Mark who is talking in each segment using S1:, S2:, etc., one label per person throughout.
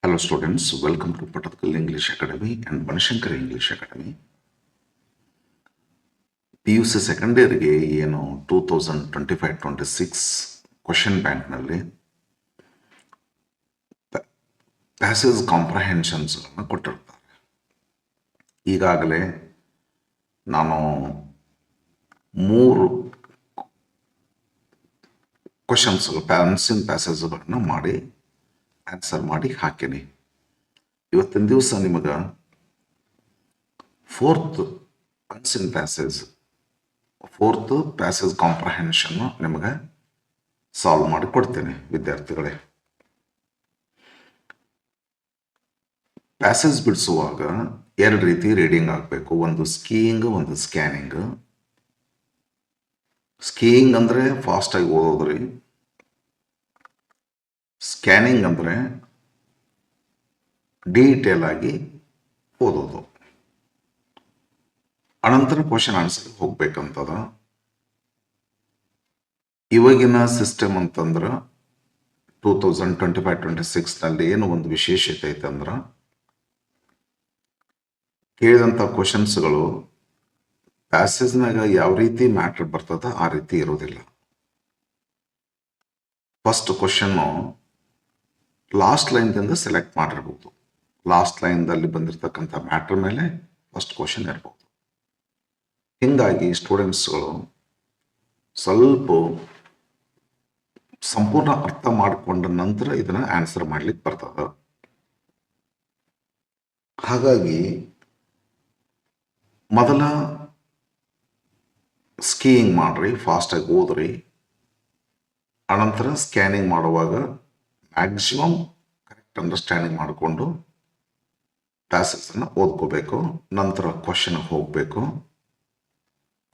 S1: Hello students, welcome to Patakal English Academy and Banashankar English Academy. PUC second ಇಯರ್ಗೆ ಏನು 2025-26 question ಬ್ಯಾಂಕ್ನಲ್ಲಿ passage ಕಾಂಪ್ರಹೆನ್ಷನ್ಸ್ಗಳನ್ನು ಕೊಟ್ಟಿರ್ತಾರೆ. ಈಗಾಗಲೇ ನಾನು 3 ಕ್ವಶನ್ಸ್ಗಳು ಆನ್ಸರ್ ಪ್ಯಾಸೇಜ್ಗಳನ್ನು ಮಾಡಿ ಆನ್ಸರ್ ಮಾಡಿ ಹಾಕೀನಿ. ಇವತ್ತಿನ ದಿವಸ ನಿಮಗೆ 4th answer passage 4th passage comprehension ನಿಮಗೆ ಸಾಲ್ವ್ ಮಾಡಿ ಕೊಡ್ತೇನೆ ವಿದ್ಯಾರ್ಥಿಗಳೇ. ಪ್ಯಾಸೇಜ್ ಬಿಡಿಸುವಾಗ 2 ರೀತಿ ರೀಡಿಂಗ್ ಆಗಬೇಕು. ಒಂದು ಸ್ಕೀಯಿಂಗ್, ಒಂದು ಸ್ಕ್ಯಾನಿಂಗ್. ಸ್ಕೀಯಿಂಗ್ ಅಂದರೆ ಫಾಸ್ಟಾಗಿ ಓದೋದ್ರಿ. ಸ್ಕ್ಯಾನಿಂಗ್ ಅಂದರೆ ಡೀಟೇಲ್ ಆಗಿ ಓದೋದು. ಅನಂತರ ಕ್ವಶನ್ ಆನ್ಸರ್ ಹೋಗ್ಬೇಕಂತದ. ಇವಾಗಿನ ಸಿಸ್ಟಮ್ ಅಂತಂದ್ರೆ 2025-26 ಏನು ಒಂದು ವಿಶೇಷತೆ ಐತೆ ಅಂದ್ರೆ, ಕೇಳಿದಂಥ ಕ್ವಶನ್ಸ್ಗಳು ಪ್ಯಾಸೇಜ್ನಾಗ ಯಾವ ರೀತಿ ಮ್ಯಾಟ್ರ್ ಬರ್ತದ ಆ ರೀತಿ ಇರೋದಿಲ್ಲ. ಫಸ್ಟ್ ಕ್ವಶನ್ನು ಲಾಸ್ಟ್ ಲೈನ್ದಿಂದ ಸೆಲೆಕ್ಟ್ ಮಾಡಿರ್ಬೋದು. ಲಾಸ್ಟ್ ಲೈನ್ದಲ್ಲಿ ಬಂದಿರತಕ್ಕಂಥ ಮ್ಯಾಟ್ರ್ ಮೇಲೆ ಫಸ್ಟ್ ಕ್ವಶನ್ ಇರ್ಬೋದು. ಹೀಗಾಗಿ ಸ್ಟೂಡೆಂಟ್ಸ್ಗಳು ಸ್ವಲ್ಪ ಸಂಪೂರ್ಣ ಅರ್ಥ ಮಾಡಿಕೊಂಡ ನಂತರ ಇದನ್ನ ಆನ್ಸರ್ ಮಾಡ್ಲಿಕ್ಕೆ ಬರ್ತದ. ಹಾಗಾಗಿ ಮೊದಲ ಸ್ಕೀಯಿಂಗ್ ಮಾಡ್ರಿ, ಫಾಸ್ಟಾಗಿ ಓದ್ರಿ. ಅನಂತರ ಸ್ಕ್ಯಾನಿಂಗ್ ಮಾಡುವಾಗ ಮ್ಯಾಕ್ಸಿಮಮ್ ಕರೆಕ್ಟ್ ಅಂಡರ್ಸ್ಟ್ಯಾಂಡಿಂಗ್ ಮಾಡಿಕೊಂಡು ಪ್ಯಾಸೇಜನ್ನು ಓದ್ಕೋಬೇಕು. ನಂತರ ಕ್ವಶನ್ ಹೋಗಬೇಕು.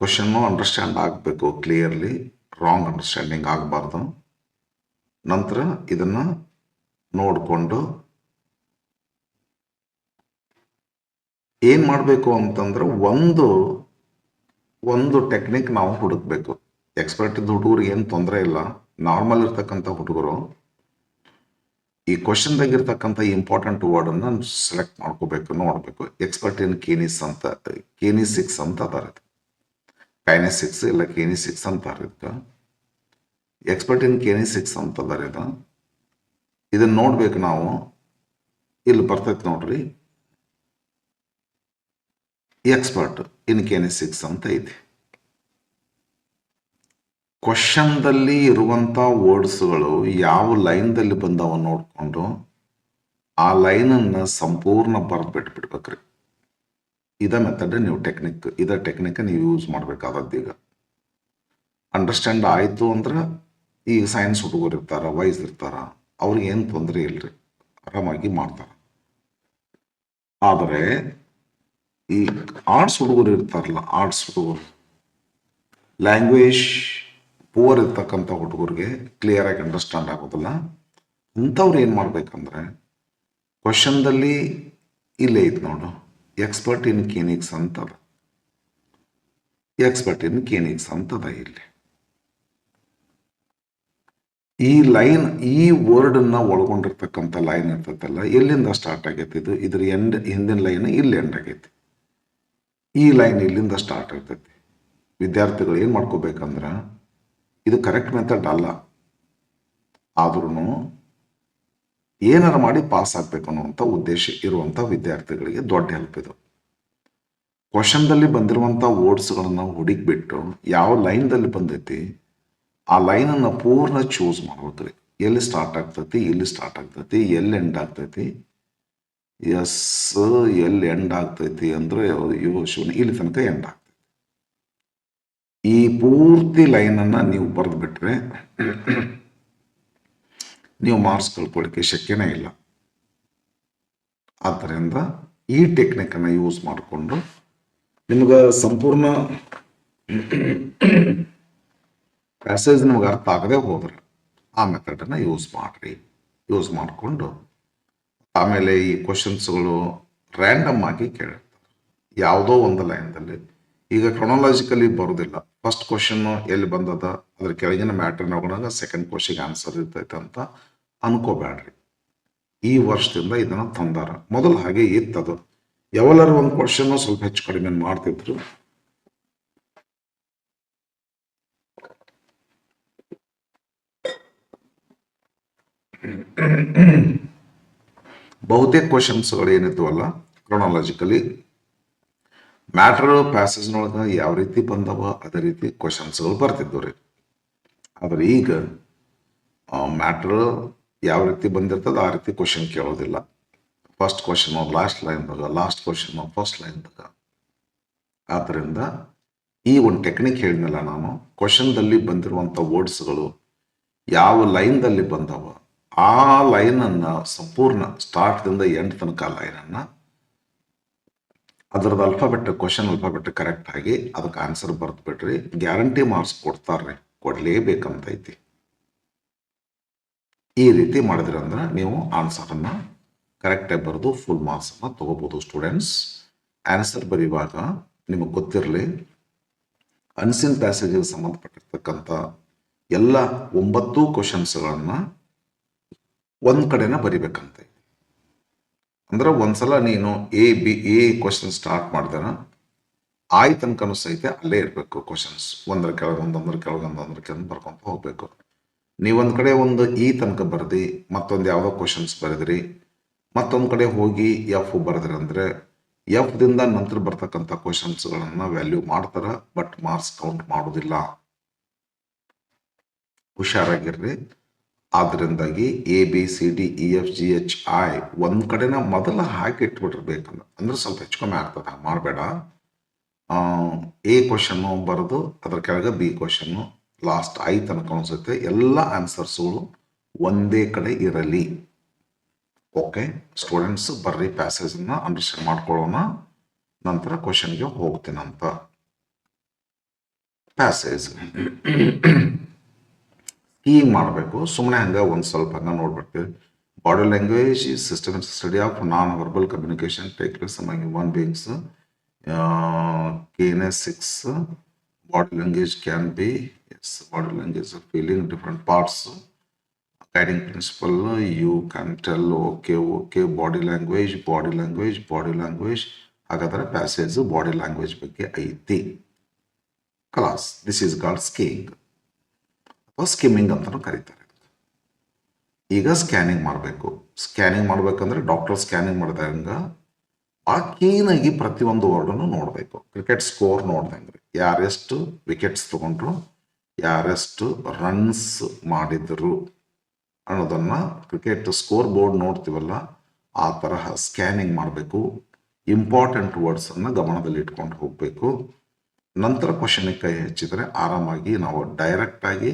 S1: ಕ್ವಶನ್ನು ಅಂಡರ್ಸ್ಟ್ಯಾಂಡ್ ಆಗಬೇಕು ಕ್ಲಿಯರ್ಲಿ, ರಾಂಗ್ ಅಂಡರ್ಸ್ಟ್ಯಾಂಡಿಂಗ್ ಆಗಬಾರ್ದು. ನಂತರ ಇದನ್ನು ನೋಡಿಕೊಂಡು ಏನು ಮಾಡಬೇಕು ಅಂತಂದ್ರೆ, ಒಂದು ಟೆಕ್ನಿಕ್ ನಾವು ಹುಡುಕ್ಬೇಕು. ಎಕ್ಸ್ಪರ್ಟ್ ಇದ್ದ ಹುಡುಗರಿಗೆ ಏನು ತೊಂದರೆ ಇಲ್ಲ. ನಾರ್ಮಲ್ ಇರ್ತಕ್ಕಂಥ ಹುಡುಗರು ಈ ಕ್ವಶನ್ದಾಗ ಇರ್ತಕ್ಕಂಥ ಇಂಪಾರ್ಟೆಂಟ್ ವರ್ಡನ್ನು ಸೆಲೆಕ್ಟ್ ಮಾಡ್ಕೋಬೇಕು, ನೋಡಬೇಕು. ಎಕ್ಸ್ಪರ್ಟ್ ಇನ್ ಕೇನಿಸಿಕ್ಸ್ ಅಂತ ಅದಾರ. ಕೈನೆಸಿಕ್ಸ್ ಇಲ್ಲ ಕೇನಿಸಿಕ್ಸ್ ಅಂತಾರೆ ಇದಕ್ಕೆ. ಎಕ್ಸ್ಪರ್ಟ್ ಇನ್ ಕೇನಿಸಿಕ್ಸ್ ಅಂತ ಅದಾರ. ಇದನ್ನ ನೋಡ್ಬೇಕು ನಾವು. ಇಲ್ಲಿ ಬರ್ತೈತೆ ನೋಡ್ರಿ, ಎಕ್ಸ್ಪರ್ಟ್ ಇನ್ ಕೇನಿಸಿಕ್ಸ್ ಅಂತ ಇದೆ. ಕ್ವಶನ್ದಲ್ಲಿ ಇರುವಂಥ ವರ್ಡ್ಸ್ಗಳು ಯಾವ ಲೈನ್ದಲ್ಲಿ ಬಂದವ ನೋಡಿಕೊಂಡು ಆ ಲೈನನ್ನು ಸಂಪೂರ್ಣ ಬರೆದು ಬಿಟ್ಬಿಡ್ಬೇಕ್ರಿ. ಇದ ಮೆಥಡ್ ನೀವು ಟೆಕ್ನಿಕ್ ನೀವು ಯೂಸ್ ಮಾಡಬೇಕಾದದ್ದು. ಈಗ ಅಂಡರ್ಸ್ಟ್ಯಾಂಡ್ ಆಯಿತು ಅಂದ್ರೆ, ಈಗ ಸೈನ್ಸ್ ಹುಡುಗರು ಇರ್ತಾರ, ವೈಸ್ ಇರ್ತಾರ, ಅವ್ರಿಗೆ ಏನು ತೊಂದರೆ ಇಲ್ರಿ, ಆರಾಮಾಗಿ ಮಾಡ್ತಾರ. ಆದರೆ ಈ ಆರ್ಟ್ಸ್ ಹುಡುಗರು ಇರ್ತಾರಲ್ಲ, ಆರ್ಟ್ಸ್ ಹುಡುಗರು, ಲ್ಯಾಂಗ್ವೇಜ್ ಪೂವರ್ ಇರ್ತಕ್ಕಂಥ ಹುಡುಗರಿಗೆ ಕ್ಲಿಯರ್ ಆಗಿ ಅಂಡರ್ಸ್ಟ್ಯಾಂಡ್ ಆಗೋದಿಲ್ಲ. ಅಂಥವ್ರು ಏನು ಮಾಡ್ಬೇಕಂದ್ರೆ, ಕ್ವಶನ್ದಲ್ಲಿ ಇಲ್ಲೇ ಐತೆ ನೋಡು, ಎಕ್ಸ್ಪರ್ಟ್ ಇನ್ ಕೇನಿಕ್ಸ್ ಅಂತದ. ಎಕ್ಸ್ಪರ್ಟ್ ಇನ್ ಕೇನಿಕ್ಸ್ ಅಂತದ. ಇಲ್ಲಿ ಈ ಲೈನ್, ಈ ವರ್ಡನ್ನ ಒಳಗೊಂಡಿರ್ತಕ್ಕಂಥ ಲೈನ್ ಇರ್ತೈತಲ್ಲ, ಎಲ್ಲಿಂದ ಸ್ಟಾರ್ಟ್ ಆಗೈತಿ ಇದು, ಇದ್ರ ಹಿಂದಿನ ಲೈನ್ ಇಲ್ಲಿ ಎಂಡ್ ಆಗೈತಿ. ಈ ಲೈನ್ ಇಲ್ಲಿಂದ ಸ್ಟಾರ್ಟ್ ಆಗ್ತೈತಿ. ವಿದ್ಯಾರ್ಥಿಗಳು ಏನು ಮಾಡ್ಕೋಬೇಕಂದ್ರೆ, ಇದು ಕರೆಕ್ಟ್ ಮೆಥಡ್ ಅಲ್ಲ, ಆದ್ರೂ ಏನಾರು ಮಾಡಿ ಪಾಸ್ ಆಗ್ಬೇಕು ಅನ್ನುವಂಥ ಉದ್ದೇಶ ಇರುವಂಥ ವಿದ್ಯಾರ್ಥಿಗಳಿಗೆ ದೊಡ್ಡ ಹೆಲ್ಪ್ ಇದು. ಕ್ವಶನ್ದಲ್ಲಿ ಬಂದಿರುವಂಥ ವರ್ಡ್ಸ್ಗಳನ್ನು ಹುಡುಕ್ಬಿಟ್ಟು ಯಾವ ಲೈನ್ದಲ್ಲಿ ಬಂದೈತಿ ಆ ಲೈನನ್ನು ಪೂರ್ಣ ಚೂಸ್ ಮಾಡ್ಬೇಕ್ರಿ. ಎಲ್ಲಿ ಸ್ಟಾರ್ಟ್ ಆಗ್ತೈತಿ, ಎಲ್ಲಿ ಸ್ಟಾರ್ಟ್ ಆಗ್ತೈತಿ, ಎಲ್ಲಿ ಎಂಡ್ ಆಗ್ತೈತಿ, ಎಲ್ಲಿ ಎಂಡ್ ಆಗ್ತೈತಿ ಅಂದ್ರೆ ಇಲ್ಲಿ ತನಕ ಎಂಡ್ ಆಗ್ತೈತಿ. ಈ ಪೂರ್ತಿ ಲೈನನ್ನು ನೀವು ಬರೆದು ಬಿಟ್ರೆ ನೀವು ಮಾರ್ಕ್ಸ್ ಕಳ್ಕೊಳ್ಳಿಕ್ಕೆ ಶಕ್ಯನೇ ಇಲ್ಲ. ಆದ್ದರಿಂದ ಈ ಟೆಕ್ನಿಕನ್ನು ಯೂಸ್ ಮಾಡಿಕೊಂಡು ನಿಮ್ಗೆ ಸಂಪೂರ್ಣ ಪ್ಯಾಸೇಜ್ ನಿಮ್ಗೆ ಅರ್ಥ ಆಗದೆ ಹೋದ್ರೆ ಆ ಮೆಥಡನ್ನು ಯೂಸ್ ಮಾಡ್ರಿ. ಯೂಸ್ ಮಾಡಿಕೊಂಡು ಆಮೇಲೆ ಈ ಕ್ವಶನ್ಸ್ಗಳು ರ್ಯಾಂಡಮ್ ಆಗಿ ಕೇಳಿರ್ತಾರೆ ಯಾವುದೋ ಒಂದು ಲೈನ್ದಲ್ಲಿ. ಈಗ ಕ್ರೊನಾಲಜಿಕಲಿ ಬರೋದಿಲ್ಲ. ಫಸ್ಟ್ ಕ್ವಶನ್ ಎಲ್ಲಿ ಬಂದದ ಅದ್ರ ಕೆಳಗಿನ ಮ್ಯಾಟರ್ ನೋಡಿದಾಗ ಸೆಕೆಂಡ್ ಕ್ವಶನ್ಗೆ ಆನ್ಸರ್ ಇರ್ತೈತೆ ಅಂತ ಅನ್ಕೋಬೇಡ್ರಿ. ಈ ವರ್ಷದಿಂದ ಇದನ್ನು ತಂದಾರ. ಮೊದಲು ಹಾಗೆ ಇತ್ತದು. ಯಾವಲ್ಲಾರು ಒಂದು ಕ್ವಶನ್ ಸ್ವಲ್ಪ ಹೆಚ್ಚು ಕಡಿಮೆ ಮಾಡ್ತಿದ್ರು. ಬಹುತೇಕ ಕ್ವಶನ್ಸ್ಗಳು ಏನಿದ್ವಲ್ಲ ಕ್ರೊನಾಲಜಿಕಲಿ ಮ್ಯಾಟರ್ ಪ್ಯಾಸೇಜ್ನೊಳಗೆ ಯಾವ ರೀತಿ ಬಂದವ ಅದೇ ರೀತಿ ಕ್ವಶನ್ಸ್ಗಳು ಬರ್ತಿದ್ವು ರೀ. ಆದ್ರೆ ಈಗ ಮ್ಯಾಟ್ರ್ ಯಾವ ರೀತಿ ಬಂದಿರ್ತದೆ ಆ ರೀತಿ ಕ್ವಶನ್ ಕೇಳೋದಿಲ್ಲ. ಫಸ್ಟ್ ಕ್ವಶನ್ ಲಾಸ್ಟ್ ಲೈನ್ದಾಗ, ಲಾಸ್ಟ್ ಕ್ವಶನ್ ಫಸ್ಟ್ ಲೈನ್ದಾಗ. ಆದ್ದರಿಂದ ಈ ಒಂದು ಟೆಕ್ನಿಕ್ ಹೇಳಿದ್ನಲ್ಲ ನಾನು, ಕ್ವಶನ್ದಲ್ಲಿ ಬಂದಿರುವಂಥ ವರ್ಡ್ಸ್ಗಳು ಯಾವ ಲೈನ್ದಲ್ಲಿ ಬಂದವ ಆ ಲೈನನ್ನು ಸಂಪೂರ್ಣ ಸ್ಟಾರ್ಟ್ದಿಂದ ಎಂಡ್ ತನಕ ಲೈನನ್ನು ಅದರದ್ದು ಅಲ್ಫಾಬೆಟ್ ಕ್ವಶನ್ ಅಲ್ಫಾಬೆಟ್ ಕರೆಕ್ಟ್ ಆಗಿ ಅದಕ್ಕೆ ಆನ್ಸರ್ ಬರ್ದು ಬಿಡ್ರಿ, ಗ್ಯಾರಂಟಿ ಮಾರ್ಕ್ಸ್ ಕೊಡ್ತಾರ್ರಿ, ಕೊಡ್ಲೇಬೇಕಂತೈತಿ. ಈ ರೀತಿ ಮಾಡಿದ್ರಿ ಅಂದ್ರೆ ನೀವು ಆನ್ಸರನ್ನು ಕರೆಕ್ಟಾಗಿ ಬರೆದು ಫುಲ್ ಮಾರ್ಕ್ಸನ್ನು ತಗೋಬೋದು ಸ್ಟೂಡೆಂಟ್ಸ್. ಆನ್ಸರ್ ಬರೆಯುವಾಗ ನಿಮಗೆ ಗೊತ್ತಿರಲಿ, ಅನ್ಸಿನ್ ಪ್ಯಾಸೇಜಿಗೆ ಸಂಬಂಧಪಟ್ಟಿರ್ತಕ್ಕಂಥ ಎಲ್ಲ 9 ಕ್ವಶನ್ಸ್ಗಳನ್ನು ಒಂದು ಕಡೆನ ಬರಿಬೇಕಂತ. ಅಂದ್ರೆ ಒಂದ್ಸಲ ನೀನು ಎ ಕ್ವಶನ್ ಸ್ಟಾರ್ಟ್ ಮಾಡಿದಾರ ಆಯ್ ತನಕನೂ ಸಹಿತ ಅಲ್ಲೇ ಇರಬೇಕು ಕ್ವಶನ್ಸ್. ಒಂದರ ಕೆಳಗೆ ಒಂದೊಂದರ ಕೆಳಗೆ ಒಂದೊಂದರ ಕೆಳಗೆ ಬರ್ಕೊಂತ ಹೋಗ್ಬೇಕು. ನೀವೊಂದು ಕಡೆ ಒಂದು ಈ ತನಕ ಬರ್ದಿ ಮತ್ತೊಂದು ಯಾವುದೋ ಕ್ವಶನ್ಸ್ ಬರೆದ್ರಿ, ಮತ್ತೊಂದು ಕಡೆ ಹೋಗಿ ಎಫ್ ಬರೆದ್ರಿ ಅಂದ್ರೆ ಎಫ್ ದಿಂದ ನಂತರ ಬರ್ತಕ್ಕಂಥ ಕ್ವಶನ್ಸ್ಗಳನ್ನ ವ್ಯಾಲ್ಯೂ ಮಾಡ್ತಾರ, ಬಟ್ ಮಾರ್ಕ್ಸ್ ಕೌಂಟ್ ಮಾಡೋದಿಲ್ಲ. ಹುಷಾರಾಗಿರ್ರಿ. ಆದ್ರಿಂದಾಗಿ ABCDEFGHI ಒಂದ್ ಕಡೆನ ಮೊದಲ ಹಾಕಿ ಇಟ್ಬಿಟ್ಟಿರ್ಬೇಕಲ್ಲ, ಅಂದ್ರೆ ಸ್ವಲ್ಪ ಹೆಚ್ಚು ಕಮ್ಮಿ ಆಗ್ತದೆ. ಮಾಡಬೇಡ. ಎ ಕ್ವಶನ್ನು ಬರೆದು ಅದ್ರ ಕೆಳಗೆ ಬಿ ಕ್ವಶನ್ನು ಲಾಸ್ಟ್ ಐ ತನಕ ಅನ್ಸುತ್ತೆ ಎಲ್ಲ ಆನ್ಸರ್ಸ್ಗಳು ಒಂದೇ ಕಡೆ ಇರಲಿ. ಓಕೆ ಸ್ಟೂಡೆಂಟ್ಸ್, ಬರ್ರಿ ಪ್ಯಾಸೇಜನ್ನ ಅಂಡರ್ಸ್ಟ್ಯಾಂಡ್ ಮಾಡ್ಕೊಳ್ಳೋಣ, ನಂತರ ಕ್ವಶನ್ಗೆ ಹೋಗ್ತೀನಂತ. ಪ್ಯಾಸೇಜ್ ಹೀಗೆ ಮಾಡಬೇಕು, ಸುಮ್ಮನೆ ಹಂಗೆ ಒಂದು ಸ್ವಲ್ಪ ಹಂಗೆ ನೋಡ್ಬಿಡ್ತೀವಿ. Body language is systematic study of non verbal communication take place among human beings. kinesics, body language can be, yes, body language of feeling different parts. Guiding principle, you can tell okay body language. ಹಾಗಾದ್ರೆ passage body language ಬಗ್ಗೆ ಐತಿ. Class this is called skiing ಅಥವಾ skimming ಅಂತಲೂ ಕರೀತಾರೆ. ಈಗ scanning ಮಾಡಬೇಕು. Scanning ಮಾಡ್ಬೇಕಂದ್ರೆ doctor scanning ಮಾಡಿದಂಗ ಆ ಕ್ಲೀನಾಗಿ ಪ್ರತಿಯೊಂದು ವರ್ಡನ್ನು ನೋಡಬೇಕು. ಕ್ರಿಕೆಟ್ ಸ್ಕೋರ್ ನೋಡ್ದಂಗ್ರಿ, ಯಾರೆಷ್ಟು ವಿಕೆಟ್ಸ್ ತಗೊಂಡ್ರು, ಯಾರೆಷ್ಟು ರನ್ಸ್ ಮಾಡಿದ್ರು ಅನ್ನೋದನ್ನ ಕ್ರಿಕೆಟ್ ಸ್ಕೋರ್ ಬೋರ್ಡ್ ನೋಡ್ತೀವಲ್ಲ ಆ ತರಹ ಸ್ಕ್ಯಾನಿಂಗ್ ಮಾಡಬೇಕು. ಇಂಪಾರ್ಟೆಂಟ್ ವರ್ಡ್ಸನ್ನು ಗಮನದಲ್ಲಿ ಇಟ್ಕೊಂಡು ಹೋಗಬೇಕು. ನಂತರ ಕ್ವಶನಿಗೆ ಕೈ ಹೆಚ್ಚಿದ್ರೆ ಆರಾಮಾಗಿ ನಾವು ಡೈರೆಕ್ಟಾಗಿ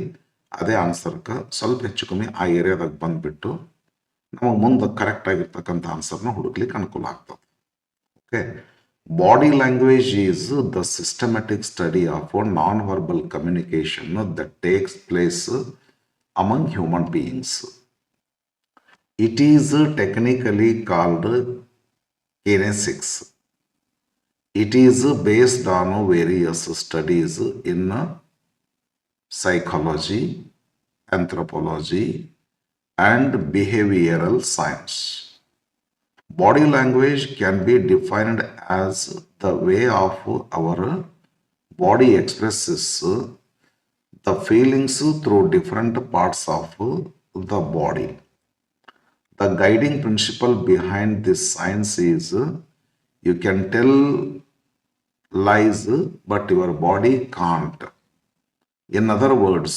S1: ಅದೇ ಆನ್ಸರ್ಗೆ ಸ್ವಲ್ಪ ಹೆಚ್ಚು ಕಮ್ಮಿ ಆ ಏರಿಯಾದಾಗ ಬಂದುಬಿಟ್ಟು ನಮಗೆ ಮುಂದೆ ಕರೆಕ್ಟ್ ಆಗಿರ್ತಕ್ಕಂಥ ಆನ್ಸರ್ನ ಹುಡುಕ್ಲಿಕ್ಕೆ ಅನುಕೂಲ ಆಗ್ತದೆ. Okay, body language is the systematic study of non verbal communication that takes place among human beings. It is technically called kinesics. It is based on various studies in psychology, anthropology, and behavioral science. Body language can be defined as the way of our body expresses the feelings through different parts of the body. The guiding principle behind this science is you can tell lies but your body can't. In other words,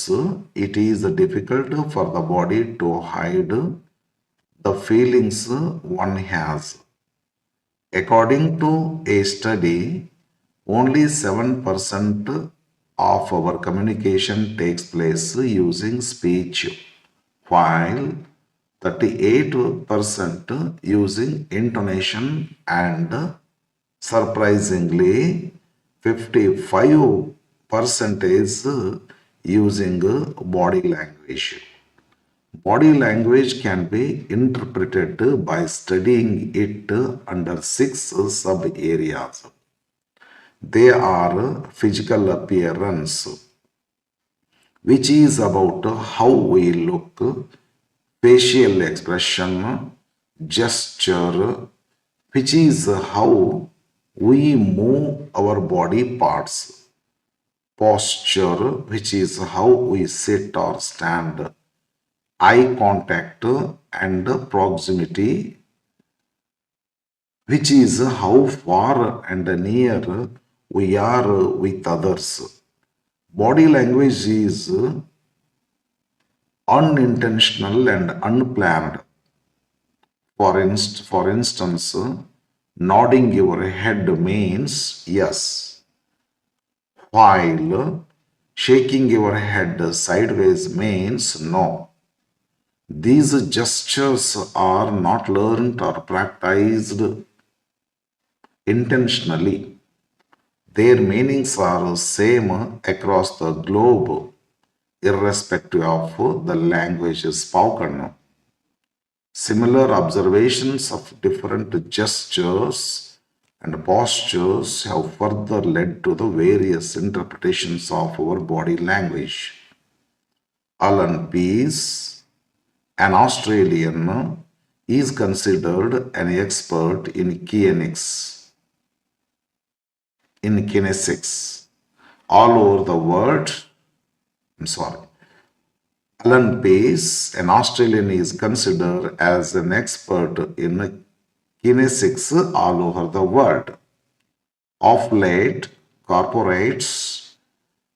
S1: it is difficult for the body to hide the feelings one has. According to a study, only 7% of our communication takes place using speech, while 38% using intonation, and surprisingly 55% is using body language. Body language can be interpreted by studying it under 6 sub areas. They are physical appearance, which is about how we look, facial expression, gesture, which is how we move our body parts. Posture, which is how we sit or stand. Eye contact and proximity, which is how far and near we are with others. Body language is unintentional and unplanned. For instance, nodding your head means yes, while shaking your head sideways means no. These gestures are not learned or practiced intentionally. Their meanings are same across the globe, irrespective of the language spoken. Similar observations of different gestures and postures have further led to the various interpretations of our body language. Alan Pease, an Australian, is considered an expert in kinesics all over the world. I'm sorry. Alan Pace, an Australian, is considered as an expert in kinesics all over the world. Of late, corporates,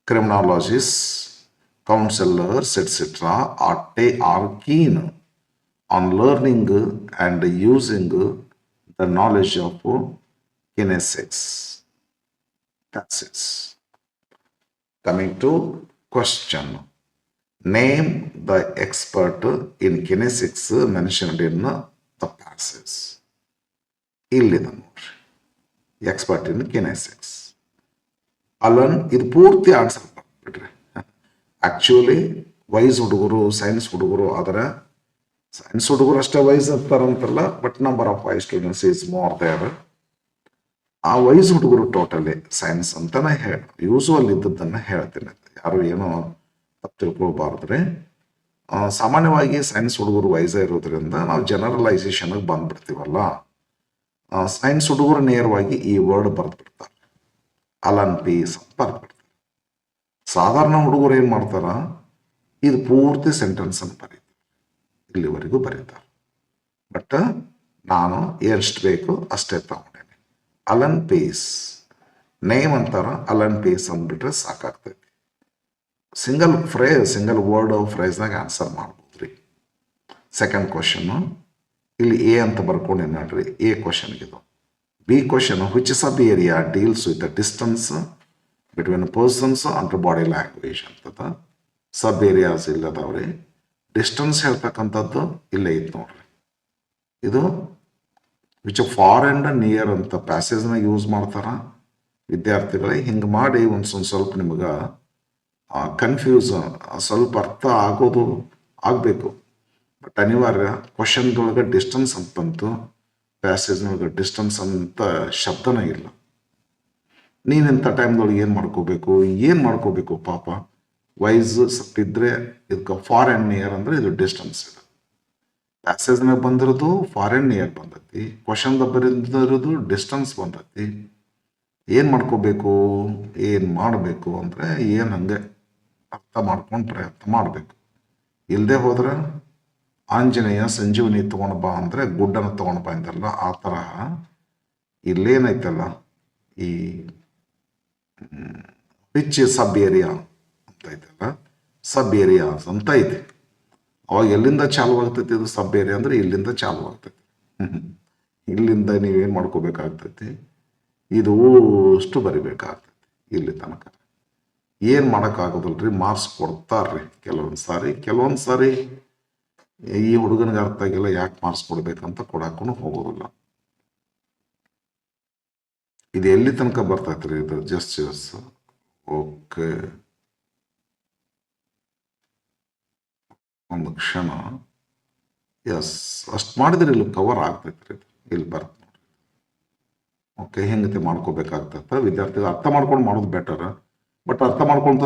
S1: criminologists, counselors, etc., are keen on learning and using the knowledge of kinesics. That's it. Coming to question. Name the expert in kinesics mentioned in the passage. ಇಲ್ಲಿದೆ ನೋಡ್ರಿ, expert ಇನ್ kinesics. Allan ಇದು ಪೂರ್ತಿ answer ಬರ್ಬಿಟ್ರಿ. Actually ವೈಸ್ ಹುಡುಗರು, science ಹುಡುಗರು, ಆದರೆ science ಹುಡುಗರು ಅಷ್ಟೇ ವೈಸ್ ಇರ್ತಾರಂತಲ್ಲ, but number of wise students is more there. ಆ ವೈಸ್ ಹುಡುಗರು ಟೋಟಲಿ ಸೈನ್ಸ್ ಅಂತಾನೆ ಯೂಸುವಲ್ ಇದ್ದದ್ದನ್ನು ಹೇಳ್ತೀನಿ, ಯಾರು ಏನೋ ತಪ್ಪು ತಿಳ್ಕೊಳ್ಬಾರ್ದ್ರೆ. ಸಾಮಾನ್ಯವಾಗಿ ಸೈನ್ಸ್ ಹುಡುಗರು ವೈಸ ಇರೋದ್ರಿಂದ ನಾವು ಜನರಲೈಸೇಷನ್ಗೆ ಬಂದ್ಬಿಡ್ತೀವಲ್ಲ. ಸೈನ್ಸ್ ಹುಡುಗರು ನೇರವಾಗಿ ಈ ವರ್ಡ್ ಬರೆದ್ಬಿಡ್ತಾರೆ, ಅಲನ್ ಪೀಸ್ ಅಂತ ಬರೆದ್ಬಿಡ್ತಾರೆ. ಸಾಧಾರಣ ಹುಡುಗರು ಏನು ಮಾಡ್ತಾರ, ಇದು ಪೂರ್ತಿ ಸೆಂಟೆನ್ಸ್ ಅಂತ ಬರೀತಾರೆ, ಇಲ್ಲಿವರೆಗೂ ಬರೀತಾರೆ. ಬಟ್ ನಾನು ಎಷ್ಟು ಬೇಕು ಅಷ್ಟೇ ತಗೊಂಡೇನೆ. ಅಲನ್ ಪೀಸ್ ನೇಮ್ ಅಂತಾರ, ಅಲನ್ ಪೀಸ್ ಅಂದ್ಬಿಟ್ರೆ ಸಾಕಾಗ್ತೈತಿ. ಸಿಂಗಲ್ ವರ್ಡ್ ಫ್ರೇಸ್ನಾಗ ಆನ್ಸರ್ ಮಾಡ್ಬೋದ್ರಿ. ಸೆಕೆಂಡ್ ಕ್ವಶನ್ ಇಲ್ಲಿ ಎ ಅಂತ ಬರ್ಕೊಂಡು ನೋಡ್ರಿ, ಎ ಕ್ವಶನ್ಗಿದು. B question, which sub area deals with the distance between persons and body language ಅಂತದ. ಸಬ್ ಏರಿಯಾಸ್ ಇಲ್ಲದವ್ರಿ, ಡಿಸ್ಟೆನ್ಸ್ ಹೇಳ್ತಕ್ಕಂಥದ್ದು ಇಲ್ಲೇ ಐತೆ ನೋಡ್ರಿ. ಇದು ವಿಚ್ ಫಾರ್ ಆ್ಯಂಡ್ ನಿಯರ್ ಅಂತ ಪ್ಯಾಸೇಜ್ನಾಗ ಯೂಸ್ ಮಾಡ್ತಾರ ವಿದ್ಯಾರ್ಥಿಗಳಿಗೆ. ಹಿಂಗೆ ಮಾಡಿ ಸ್ವಲ್ಪ ನಿಮ್ಗೆ ಕನ್ಫ್ಯೂಸ್, ಸ್ವಲ್ಪ ಅರ್ಥ ಆಗಬೇಕು. ಬಟ್ ಅನಿವಾರ್ಯ. ಕ್ವಶನ್ದೊಳಗೆ ಡಿಸ್ಟೆನ್ಸ್ ಅಂತ ಬಂತು, ಪ್ಯಾಸೇಜ್ನೊಳಗೆ ಡಿಸ್ಟೆನ್ಸ್ ಅಂತ ಶಬ್ದನೇ ಇಲ್ಲ. ನೀನಿಂಥ ಟೈಮ್ದೊಳಗೆ ಏನು ಮಾಡ್ಕೋಬೇಕು ಪಾಪ. ವೈಸ್ ಸತ್ತಿದ್ರೆ ಇದಕ್ಕೆ ಫಾರ್ ಆ್ಯಂಡ್ ನಿಯರ್ ಅಂದರೆ ಇದು ಡಿಸ್ಟೆನ್ಸ್. ಇದು ಪ್ಯಾಸೇಜ್ನಾಗ ಬಂದಿರೋದು ಫಾರ್ ಆ್ಯಂಡ್ ನಿಯರ್ ಬಂದೈತಿ, ಕ್ವಶನ್ದಾಗ ಬಂದಿರೋದು ಡಿಸ್ಟೆನ್ಸ್ ಬಂದೈತಿ. ಏನು ಮಾಡಬೇಕು ಅಂದರೆ ಏನು ಹಂಗೆ ಅರ್ಥ ಮಾಡ್ಕೊಂಡು ಪ್ರಯತ್ನ ಮಾಡಬೇಕು. ಇಲ್ಲದೆ ಹೋದ್ರೆ ಆಂಜನೇಯ ಸಂಜೀವನಿ ತೊಗೊಂಡು ಬಾ ಅಂದರೆ ಗುಡ್ಡನ್ನು ತೊಗೊಂಡು ಬಾ ಅಂತಾರಲ್ಲ, ಆ ತರಹ ಇಲ್ಲೇನೈತಲ್ಲ, ಈ ರಿಚ್ ಸಬ್ ಏರಿಯಾ ಅಂತ ಐತಲ್ಲ, ಸಬ್ ಏರಿಯಾಸ್ ಅಂತ ಐತಿ. ಅವಾಗ ಎಲ್ಲಿಂದ ಚಾಲು ಆಗ್ತೈತಿ ಇದು ಸಬ್ ಏರಿಯಾ ಅಂದರೆ ಇಲ್ಲಿಂದ ಚಾಲು ಆಗ್ತೈತಿ. ಇಲ್ಲಿಂದ ನೀವೇನು ಮಾಡ್ಕೋಬೇಕಾಗ್ತೈತಿ, ಇದು ಅಷ್ಟು ಬರಿಬೇಕಾಗ್ತೈತಿ ಇಲ್ಲಿ ತನಕ. ಏನು ಮಾಡೋಕ್ಕಾಗೋದಿಲ್ರಿ, ಮಾರ್ಕ್ಸ್ ಕೊಡ್ತಾರ್ರಿ ಕೆಲವೊಂದು ಸಾರಿ ಈ ಹುಡುಗನಿಗೆ ಅರ್ಥ ಆಗಿಲ್ಲ, ಯಾಕೆ ಮಾರ್ಕ್ಸ್ ಕೊಡ್ಬೇಕಂತ ಕೊಡಕ್ಕೂ ಹೋಗೋದಿಲ್ಲ. ಇದು ಎಲ್ಲಿ ತನಕ ಬರ್ತೈತ್ರಿ ಇದು ಜಸ್ಟಿಸ್? ಓಕೆ, ಒಂದು ಕ್ಷಣ. ಎಸ್, ಅಷ್ಟು ಮಾಡಿದ್ರೆ ಇಲ್ಲಿ ಕವರ್ ಆಗ್ತೈತ್ರಿ, ಇಲ್ಲಿ ಬರ್ತ ನೋಡ್ರಿ. ಓಕೆ, ಹೆಂಗತೆ ಮಾಡ್ಕೋಬೇಕಾಗ್ತೈತೆ ವಿದ್ಯಾರ್ಥಿಗಳು ಅರ್ಥ ಮಾಡ್ಕೊಂಡು ಮಾಡೋದು ಬೆಟರ್. ಬಟ್ ಅರ್ಥ ಮಾಡ್ಕೊಂತ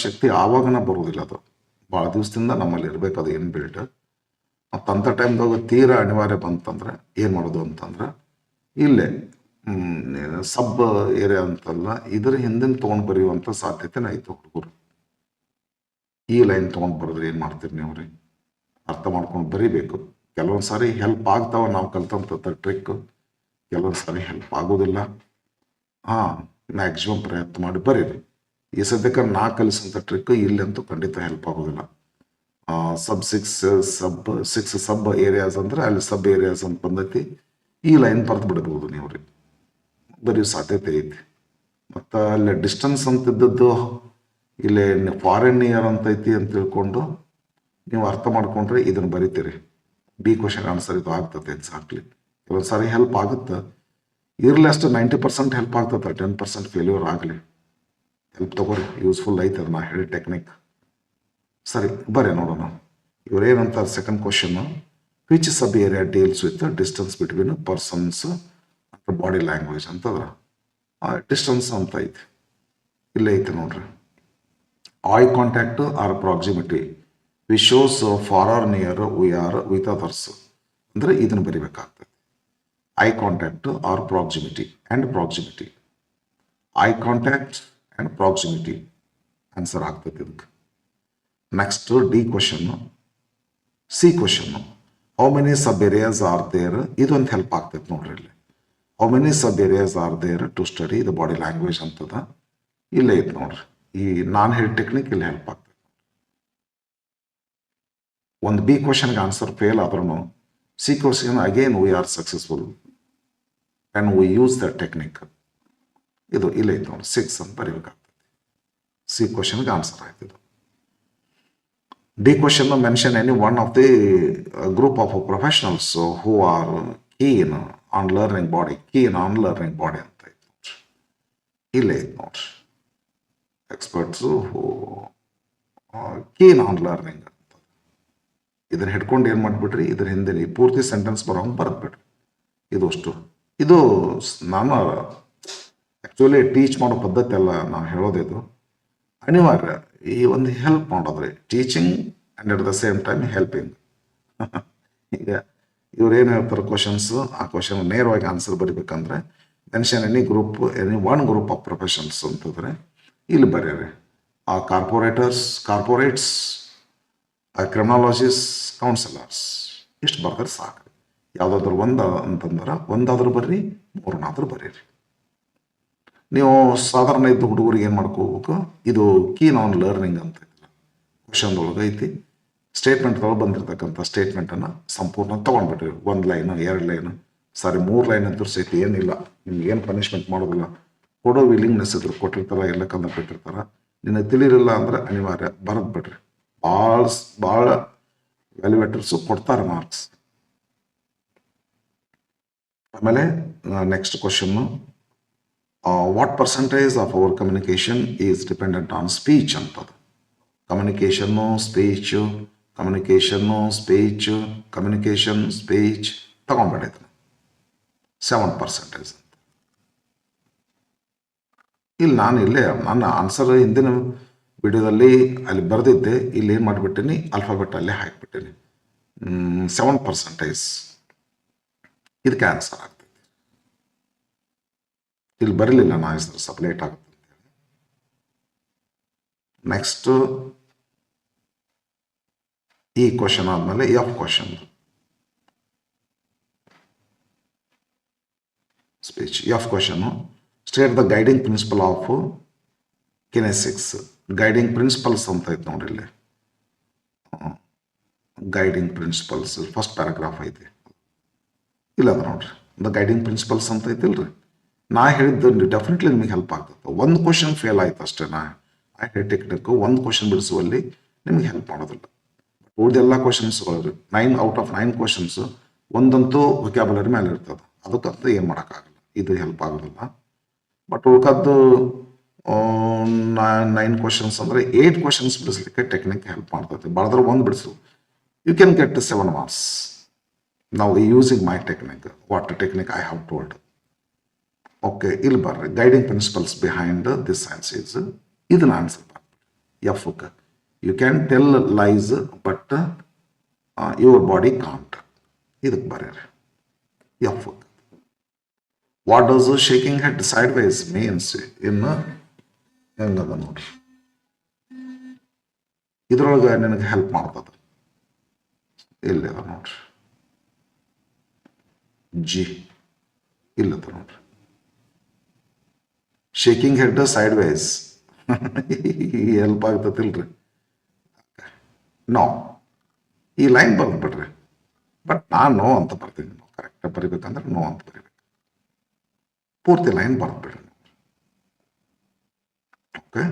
S1: ಶಕ್ತಿ ಆವಾಗನ ಬರೋದಿಲ್ಲ, ಅದು ಭಾಳ ದಿವಸದಿಂದ ನಮ್ಮಲ್ಲಿ ಇರಬೇಕು, ಅದು ಏನು ಬಿಲ್ಟ್. ಮತ್ತು ಅಂಥ ಟೈಮ್ದಾಗ ತೀರಾ ಅನಿವಾರ್ಯ ಬಂತಂದ್ರೆ ಏನು ಮಾಡೋದು ಅಂತಂದ್ರೆ ಇಲ್ಲೇ ಸಬ್ ಏರಿಯಾ ಅಂತಲ್ಲ, ಇದ್ರ ಹಿಂದಿನ ತೊಗೊಂಡು ಬರೆಯುವಂಥ ಸಾಧ್ಯತೆನೇ ಐತೆ ಹುಡುಗರು. ಈ ಲೈನ್ ತೊಗೊಂಡು ಬರೆದ್ರೆ ಏನು ಮಾಡ್ತೀರಿ ನೀವು ರೀ? ಅರ್ಥ ಮಾಡ್ಕೊಂಡು ಬರೀಬೇಕು. ಕೆಲವೊಂದು ಸಾರಿ ಹೆಲ್ಪ್ ಆಗ್ತಾವ ನಾವು ಕಲ್ತಂಥ ಟ್ರಿಕ್, ಕೆಲವೊಂದು ಸಾರಿ ಹೆಲ್ಪ್ ಆಗೋದಿಲ್ಲ. ಮ್ಯಾಕ್ಸಿಮಮ್ ಪ್ರಯತ್ನ ಮಾಡಿ ಬರೀರಿ. ಈ ಸದ್ಯಕ್ಕೆ ನಾ ಕಲಿಸಂಥ ಟ್ರಿಕ್ ಇಲ್ಲಂತೂ ಖಂಡಿತ ಹೆಲ್ಪ್ ಆಗೋದಿಲ್ಲ. ಸಬ್ ಸಿಕ್ಸ್ ಸಬ್ ಏರಿಯಾಸ್ ಅಂದ್ರೆ ಅಲ್ಲಿ ಸಬ್ ಏರಿಯಾಸ್ ಅಂತ ಬಂದೈತಿ. ಈ ಲೈನ್ ಬರೆದು ಬಿಡಬಹುದು ನೀವು ರೀ, ಬರೆಯೋ ಸಾಧ್ಯತೆ ಐತಿ. ಮತ್ತು ಅಲ್ಲಿ ಡಿಸ್ಟೆನ್ಸ್ ಅಂತಿದ್ದದ್ದು ಇಲ್ಲಿ ಫಾರಿನ್ ಇಯರ್ ಅಂತ ಐತಿ ಅಂತ ತಿಳ್ಕೊಂಡು ನೀವು ಅರ್ಥ ಮಾಡ್ಕೊಂಡ್ರೆ ಇದನ್ನು ಬರಿತೀರಿ. ಬಿ ಕ್ವಶನ್ ಆನ್ಸರ್ ಇದು ಆಗ್ತದೆ ಎಕ್ಸಾಕ್ಟ್ಲಿ. ಕೆಲವೊಂದು ಸಾರಿ ಹೆಲ್ಪ್ ಆಗುತ್ತೆ, ಇರಲಿ ಅಷ್ಟು 90% ಹೆಲ್ಪ್ ಆಗ್ತದೆ, 10% ಫೇಲ್ಯೂರ್ ಆಗಲಿ. ಹೆಲ್ಪ್ ತಗೋರಿ, ಯೂಸ್ಫುಲ್ ಐತೆ ಅದು ನಾ ಹೇಳಿ ಟೆಕ್ನಿಕ್. ಸರಿ ಬರ್ರಿ ನೋಡೋಣ. ಇವ್ರೇನಂತಾರೆ second question, which sub area deals with distance between persons and body language ಅಂತಂದ್ರೆ ಡಿಸ್ಟೆನ್ಸ್ ಅಂತ ಐತಿ. ಇಲ್ಲೇ ಐತೆ ನೋಡ್ರಿ. Eye contact or proximity we shows for are near we are with others ಅಂದರೆ ಇದನ್ನು ಬರಿಬೇಕಾಗ್ತದೆ. Eye contact or proximity and proximity. Eye contact and proximity answer ಆಗ್ತದೆ ಇದಕ್ಕೆ. ನೆಕ್ಸ್ಟ್ ಡಿ ಕ್ವಶನ್ನು. ಸಿ ಕ್ವಶನ್ನು, how many sub areas are there, ಇದೊಂದು help ಆಗ್ತೈತೆ ನೋಡ್ರಿ ಇಲ್ಲಿ. How many sub areas are there to study the body language ಅಂತದ ಇಲ್ಲೇ ಐತೆ ನೋಡ್ರಿ. ಈ ನಾನು ಹೇಳಿ ಟೆಕ್ನಿಕ್ ಇಲ್ಲಿ ಹೆಲ್ಪ್ ಆಗ್ತದೆ. ಒಂದು ಬಿ ಕ್ವಶನ್ಗೆ ಆನ್ಸರ್ ಫೇಲ್ ಆದ್ರೂ C question again we are successful and we use the technique. ಇದು ಇಲ್ಲೇ ಐತೆ ನೋಡಿ, 6 ಅಂತ ಬರೀಬೇಕಾಗ್ತದೆ. ಸಿ ಕ್ವಶನ್ಗೆ ಆನ್ಸರ್ ಆಯ್ತು ಇದು. D question mention any one of the group of professionals who are keen on learning body. Keen on learning body ಅಂತ ಐತೆ ನೋಡ್ರಿ, ಇಲ್ಲೇ ಐತೆ ನೋಡ್ರಿ. Experts who keen on learning ಅಂತ ಇದನ್ನ ಹಿಡ್ಕೊಂಡು ಏನು ಮಾಡಿಬಿಟ್ರಿ, ಇದ್ರ ಹಿಂದೆ ಪೂರ್ತಿ ಸೆಂಟೆನ್ಸ್ ಬರೋಂಗೆ ಬರೆದ್ಬಿಡ್ರಿ. ಇದು ಅಷ್ಟು. ಇದು ನಾನು ಆ್ಯಕ್ಚುಲಿ ಟೀಚ್ ಮಾಡೋ ಪದ್ಧತಿ ಅಲ್ಲ ನಾವು ಹೇಳೋದಿದು, ಅನಿವಾರ್ಯ. ಈ ಒಂದು ಹೆಲ್ಪ್ ಮಾಡೋದ್ರಿ, teaching and at the same time helping. ಈಗ ಇವ್ರು ಏನು ಹೇಳ್ತಾರೆ ಕ್ವಶನ್ಸು, ಆ ಕ್ವಶನ್ ನೇರವಾಗಿ ಆನ್ಸರ್ ಬರಿಬೇಕಂದ್ರೆ mention any one group of professions ಅಂತಂದರೆ ಇಲ್ಲಿ ಬರೀರಿ. ಆ ಕಾರ್ಪೊರೇಟ್ಸ್, ಕ್ರಿಮಿನಾಲಜಿಸ್ಟ್, ಕೌನ್ಸಿಲರ್ಸ್, ಇಷ್ಟು ಬರ್ತಾರೆ ಸಾಕು. ಯಾವುದಾದ್ರೂ ಒಂದು ಅಂತಂದ್ರೆ ಒಂದಾದ್ರೂ ಬರ್ರಿ, ಮೂರನಾದ್ರೂ ಬರೀರಿ. ನೀವು ಸಾಧಾರಣ ಇದ್ದ ಹುಡುಗರಿಗೆ ಏನು ಮಾಡ್ಕೋಬೇಕು, ಇದು ಕೀನ್ ಆನ್ ಲರ್ನಿಂಗ್ ಅಂತ ಕ್ವಶನ್ದೊಳಗೆ ಐತಿ. ಸ್ಟೇಟ್ಮೆಂಟ್ದೊಳಗೆ ಬಂದಿರತಕ್ಕಂಥ ಸ್ಟೇಟ್ಮೆಂಟನ್ನು ಸಂಪೂರ್ಣ ತೊಗೊಂಡ್ಬಿಟ್ರಿ. 1 ಲೈನು 2 ಲೈನು ಸಾರಿ 3 ಲೈನ್ ಅಂತೂ ಸಹಿತ ಏನಿಲ್ಲ, ನಿಮ್ಗೆ ಏನು ಪನಿಷ್ಮೆಂಟ್ ಮಾಡೋದಿಲ್ಲ. ಕೊಡೋ ವಿಲ್ಲಿಂಗ್ನೆಸ್ ಇದ್ರು ಕೊಟ್ಟಿರ್ತಾರ, ಎಲ್ಲ ಕಂದ ಬಿಟ್ಟಿರ್ತಾರ. ನಿನಗೆ ತಿಳಿರಿಲ್ಲ ಅಂದ್ರೆ ಅನಿವಾರ್ಯ ಬರೆದು ಬಿಡ್ರಿ. ಭಾಳ ವ್ಯಾಲ್ಯೂಯೇಟರ್ಸು ಕೊಡ್ತಾರೆ ಮಾರ್ಕ್ಸ್. ಆಮೇಲೆ next question, what percentage of our communication is dependent on speech ಅಂತದ. ಕಮ್ಯುನಿಕೇಷನ್ ಸ್ಪೀಚ್ ತಗೊಂಡ್ಬಿಡೈತೆ 7% ಅಂತ. ಇಲ್ಲಿ ನಾನು ನನ್ನ ಆನ್ಸರ್ ಹಿಂದಿನ ವಿಡಿಯೋದಲ್ಲಿ ಅಲ್ಲಿ ಬರೆದಿದ್ದೆ, ಇಲ್ಲಿ ಏನು ಮಾಡಿಬಿಟ್ಟೀನಿ, ಆಲ್ಫಾಬೆಟ್ ಅಲ್ಲೇ ಹಾಕಿಬಿಟ್ಟೀನಿ. 7% ಇದಕ್ಕೆ ಆನ್ಸರ್ ಆಗ್ತೈತಿ. ಇಲ್ಲಿ ಬರಲಿಲ್ಲ ನಾ ಹೆಸರು, ಸ್ವಲ್ಪ ಲೇಟ್ ಆಗುತ್ತೆ ಅಂತೇಳಿ. ನೆಕ್ಸ್ಟ್ ಈ ಕ್ವಶನ್ ಆದಮೇಲೆ F question speech. F question, state the guiding principle of kinesics. Guiding principles ಅಂತ ಐತೆ ನೋಡ್ರಿ ಇಲ್ಲಿ. ಗೈಡಿಂಗ್ ಪ್ರಿನ್ಸಿಪಲ್ಸ್ ಫಸ್ಟ್ ಪ್ಯಾರಾಗ್ರಾಫ್ ಐತಿ, ಇಲ್ಲ ಅದ ನೋಡ್ರಿ. ದ ಗೈಡಿಂಗ್ ಪ್ರಿನ್ಸಿಪಲ್ಸ್ ಅಂತ ಐತಿಲ್ರಿ. ನಾ ಹೇಳಿದ್ದು ಡೆಫಿನೆಟ್ಲಿ ನಿಮಗೆ ಹೆಲ್ಪ್ ಆಗ್ತದೆ. ಒಂದು ಕ್ವಶನ್ ಫೇಲ್ ಆಯ್ತು ಅಷ್ಟೇ. ನಾ ಹೇಳಿ ಟೆಕ್ನಿಕ್ಕು ಒಂದು ಕ್ವಶನ್ ಬಿಡಿಸುವಲ್ಲಿ ನಿಮಗೆ ಹೆಲ್ಪ್ ಮಾಡೋದಿಲ್ಲ. ಉಳಿದೆಲ್ಲ ಕ್ವಶನ್ಸ್ಗಳು 9 ಔಟ್ ಆಫ್ 9 ಕ್ವಶನ್ಸು ಒಂದಂತೂ ವೊಕ್ಯಾಬುಲರಿ ಮೇಲೆ ಇರ್ತದೆ, ಅದಕ್ಕಂತ ಏನು ಮಾಡೋಕ್ಕಾಗಲ್ಲ, ಇದು ಹೆಲ್ಪ್ ಆಗೋದಿಲ್ಲ. ಬಟ್ ಉಳ್ಕದ್ದು 9 ಕ್ವಶನ್ಸ್ ಅಂದರೆ 8 ಕ್ವಶನ್ಸ್ ಬಿಡಿಸ್ಲಿಕ್ಕೆ ಟೆಕ್ನಿಕ್ ಹೆಲ್ಪ್ ಮಾಡ್ತೈತೆ. ಬಳದ್ರೆ ಒಂದು ಬಿಡಿಸು, ಯು ಕ್ಯಾನ್ ಗೆಟ್ 7 ಮಾರ್ಕ್ಸ್. ನಾವು using my technique, what technique I have told. Okay, ಇಲ್ಲಿ ಬರ್ರಿ. Guiding principles behind this science is, ಇದನ್ನ ಆನ್ಸರ್ ಬರ್ರಿ. ಎಫ್ಗೆ you can tell lies but your body can't ಇದಕ್ಕೆ ಬರೀರಿ F. What does shaking head side wise means ಇನ್ನು ಹೆಂಗದ ನೋಡ್ರಿ, ಇದ್ರೊಳಗೆ ನಿನಗೆ ಹೆಲ್ಪ್ ಮಾಡ್ತದ. ಇಲ್ಲದ ನೋಡ್ರಿ, ಜಿ ಇಲ್ಲದ ನೋಡ್ರಿ, shaking head side wise help ಆಗ್ತತಿಲ್ರಿ. ನೋ, ಈ ಲೈನ್ ಬರ್ದ್ಬಿಡ್ರಿ, ಬಟ್ ನಾನು ನೋ ಅಂತ ಬರ್ತೀನಿ. ಕರೆಕ್ಟಾಗಿ ಬರಿಬೇಕಂದ್ರೆ ನೋ ಅಂತ ಬರಿಬೇಕು. ಪೂರ್ತಿ ಲೈನ್ ಬರ್ದ್ಬಿಡ್ರಿ. Okay,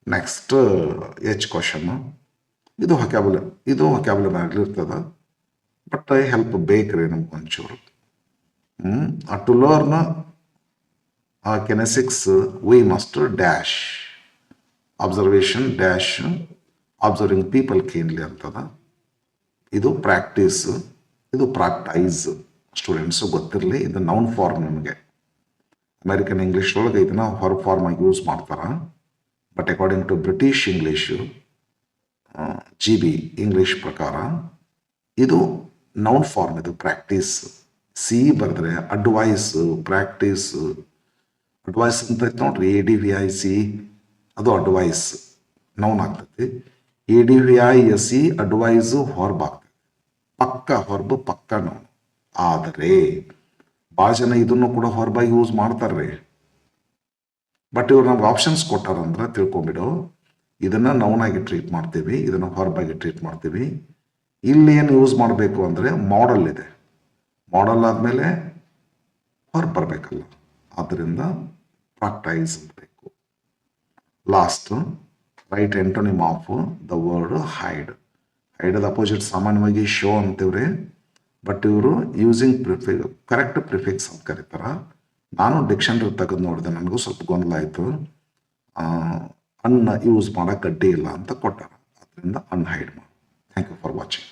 S1: next H question. ಇದು ವೊಕ್ಯಾಬುಲರಿ ಇರ್ತದ, ಬಟ್ ಹೆಲ್ಪ್ ಬೇಕ್ರಿ ನಮ್ಗೆ ಒಂಚೂರು. To learn kinesics we must dash observation dash observing people keenly ಅಂತದ. ಇದು ಪ್ರಾಕ್ಟೀಸ್, ಇದು ಪ್ರಾಕ್ಟೈಸ್. ಸ್ಟೂಡೆಂಟ್ಸು ಗೊತ್ತಿರಲಿ, ಇದು ನೌನ್ ಫಾರ್ಮ್. ನಿಮಗೆ ಅಮೆರಿಕನ್ ಇಂಗ್ಲೀಷ್ ಒಳಗೆ ಇದನ್ನ ಹೊರ ಫಾರ್ಮ್ ಆಗಿ ಯೂಸ್ ಮಾಡ್ತಾರೆ. But according to British English, GB English ಪ್ರಕಾರ ಇದು ನೌನ್ ಫಾರ್ಮ್. ಇದು ಪ್ರಾಕ್ಟೀಸ್. ಸಿ ಬರೆದ್ರೆ ಅಡ್ವೈಸ್, ಪ್ರಾಕ್ಟೀಸ್. ಅಡ್ವೈಸ್ ಅಂತ ಐತೆ ನೋಡ್ರಿ, ADVIC, ಅದು ಅಡ್ವೈಸ್ ನೌನ್ ಆಗ್ತೈತಿ. ADVISE ಅಡ್ವೈಸು ಹೊರ್ಬ್ ಆಗ್ತೈತಿ. ಪಕ್ಕ ಹೊರಬು, ಪಕ್ಕ ನೌನ್. ಆದರೆ ಭಾಳ ಜನ ಇದನ್ನು ಕೂಡ ಹೊರಬಾಗಿ ಯೂಸ್ ಮಾಡ್ತಾರ್ರಿ. ಬಟ್ ಇವ್ರು ನಮ್ಗೆ ಆಪ್ಷನ್ಸ್ ಕೊಟ್ಟಾರಂದ್ರೆ ತಿಳ್ಕೊಂಬಿಡು, ಇದನ್ನ ನೌನ್ ಆಗಿ ಟ್ರೀಟ್ ಮಾಡ್ತೀವಿ, ಇದನ್ನ ಹೊರಬಾಗಿ ಟ್ರೀಟ್ ಮಾಡ್ತೀವಿ. ಇಲ್ಲಿ ಏನು ಯೂಸ್ ಮಾಡಬೇಕು ಅಂದರೆ ಮಾಡಲ್ ಇದೆ. ಮಾಡಲ್ ಆದಮೇಲೆ ಹೊರ ಬರಬೇಕಲ್ಲ, ಆದ್ದರಿಂದ ಪ್ರಾಕ್ಟೈಸ್ ಬೇಕು. Last, write antonym of the word hide. ಹೈಡದ ಅಪೋಸಿಟ್ ಸಾಮಾನ್ಯವಾಗಿ ಶೋ ಅಂತೀವ್ರಿ, ಬಟ್ ಇವರು ಯೂಸಿಂಗ್ ಕರೆಕ್ಟ್ ಪ್ರಿಫಿಕ್ಸ್ ಅಂತ ಕರೀತಾರ. ನಾನು ಡಿಕ್ಷನರಿ ತೆಗೆದು ನೋಡಿದೆ, ನನಗೂ ಸ್ವಲ್ಪ ಗೊಂದಲ ಆಯಿತು. ಅನ್ನ ಯೂಸ್ ಮಾಡೋಕೆ ಅಡ್ಡಿ ಇಲ್ಲ ಅಂತ ಕೊಟ್ಟಾರ, ಅದರಿಂದ ಅನ್ಹೈಡ್ ಮಾಡಿ. Thank you for watching.